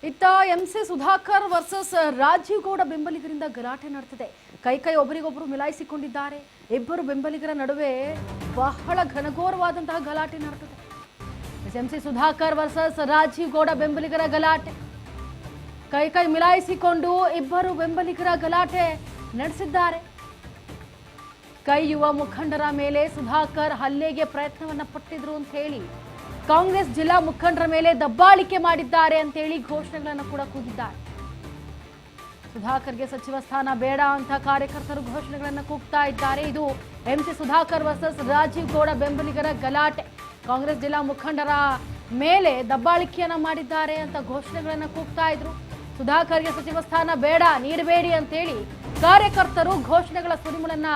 ಇತ್ತ MC Sudhakar versus Rajiv Gowda ಬೆಂಬಲಿಗರಿಂದ ಗಲಾಟೆ ನಡೆದಿದೆ. ಕೈ ಒಬ್ಬರಿಗೊಬ್ಬರು ಮಿಲಾಯಿಸಿಕೊಂಡಿದ್ದಾರೆ. ಇಬ್ಬರು ಬೆಂಬಲಿಗರ ನಡುವೆ ಬಹಳ ಘನಘೋರವಾದಂತಹ ಗಲಾಟೆ ನಡೆದಿದೆ. ಎಂಸಿ ಸುಧಾಕರ್ ವರ್ಸಸ್ ರಾಜೀವ್ ಗೌಡ ಬೆಂಬಲಿಗರ ಗಲಾಟೆ. ಕೈ ಮಿಲಾಯಿಸಿಕೊಂಡು ಇಬ್ಬರು ಬೆಂಬಲಿಗರ ಗಲಾಟೆ ನಡೆಸಿದ್ದಾರೆ. ಯುವ ಮುಖಂಡರ ಮೇಲೆ ಸುಧಾಕರ್ ಹಲ್ಲೆಗೆ ಪ್ರಯತ್ನವನ್ನ ಪಟ್ಟಿದ್ರು ಅಂತ ಹೇಳಿ ಕಾಂಗ್ರೆಸ್ ಜಿಲ್ಲಾ ಮುಖಂಡರ ಮೇಲೆ ದಬ್ಬಾಳಿಕೆ ಮಾಡಿದ್ದಾರೆ ಅಂತ ಹೇಳಿ ಘೋಷಣೆಗಳನ್ನು ಕೂಡ ಕೂಗಿದ್ದಾರೆ. ಸುಧಾಕರ್ಗೆ ಸಚಿವ ಸ್ಥಾನ ಬೇಡ ಅಂತ ಕಾರ್ಯಕರ್ತರು ಘೋಷಣೆಗಳನ್ನು ಕೂಗ್ತಾ ಇದ್ದಾರೆ. ಇದು ಎಂಸಿ ಸುಧಾಕರ್ ವರ್ಸಸ್ ರಾಜೀವ್ ಗೌಡ ಬೆಂಬಲಿಗರ ಗಲಾಟೆ. ಕಾಂಗ್ರೆಸ್ ಜಿಲ್ಲಾ ಮುಖಂಡರ ಮೇಲೆ ದಬ್ಬಾಳಿಕೆಯನ್ನ ಮಾಡಿದ್ದಾರೆ ಅಂತ ಘೋಷಣೆಗಳನ್ನು ಕೂಗ್ತಾ ಇದ್ರು. ಸುಧಾಕರ್ಗೆ ಸಚಿವ ಸ್ಥಾನ ಬೇಡ, ನೀಡಬೇಡಿ ಅಂತ ಹೇಳಿ ಕಾರ್ಯಕರ್ತರು ಘೋಷಣೆಗಳ ಸುರಿಮಳನ್ನ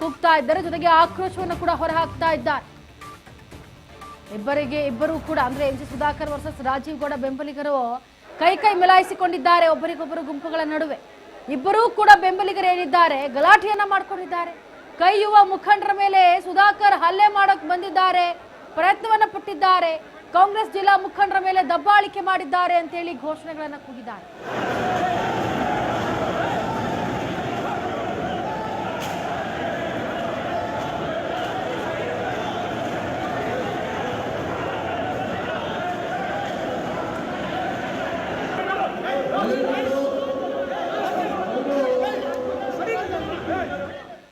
ಕೂಗ್ತಾ ಇದ್ದಾರೆ. ಜೊತೆಗೆ ಆಕ್ರೋಶವನ್ನು ಕೂಡ ಹೊರಹಾಕ್ತಾ ಇದ್ದಾರೆ. ಇಬ್ಬರು ಕೂಡ ಅಂದ್ರೆ ಎಂಸಿ ಸುಧಾಕರ್ ವರ್ಸಸ್ ರಾಜೀವ್ ಗೌಡ ಬೆಂಬಲಿಗರು ಕೈ ಮಿಲಾಯಿಸಿಕೊಂಡಿದ್ದಾರೆ ಒಬ್ಬರಿಗೊಬ್ಬರು ಗುಂಪುಗಳ ನಡುವೆ. ಇಬ್ಬರೂ ಕೂಡ ಬೆಂಬಲಿಗರು ಏನಿದ್ದಾರೆ ಗಲಾಟೆಯನ್ನ ಮಾಡ್ಕೊಂಡಿದ್ದಾರೆ. ಯುವ ಮುಖಂಡರ ಮೇಲೆ ಸುಧಾಕರ್ ಹಲ್ಲೆ ಮಾಡಕ್ ಬಂದಿದ್ದಾರೆ, ಪ್ರಯತ್ನವನ್ನ ಪಟ್ಟಿದ್ದಾರೆ. ಕಾಂಗ್ರೆಸ್ ಜಿಲ್ಲಾ ಮುಖಂಡರ ಮೇಲೆ ದಬ್ಬಾಳಿಕೆ ಮಾಡಿದ್ದಾರೆ ಅಂತ ಹೇಳಿ ಘೋಷಣೆಗಳನ್ನ ಕೂಗಿದ್ದಾರೆ.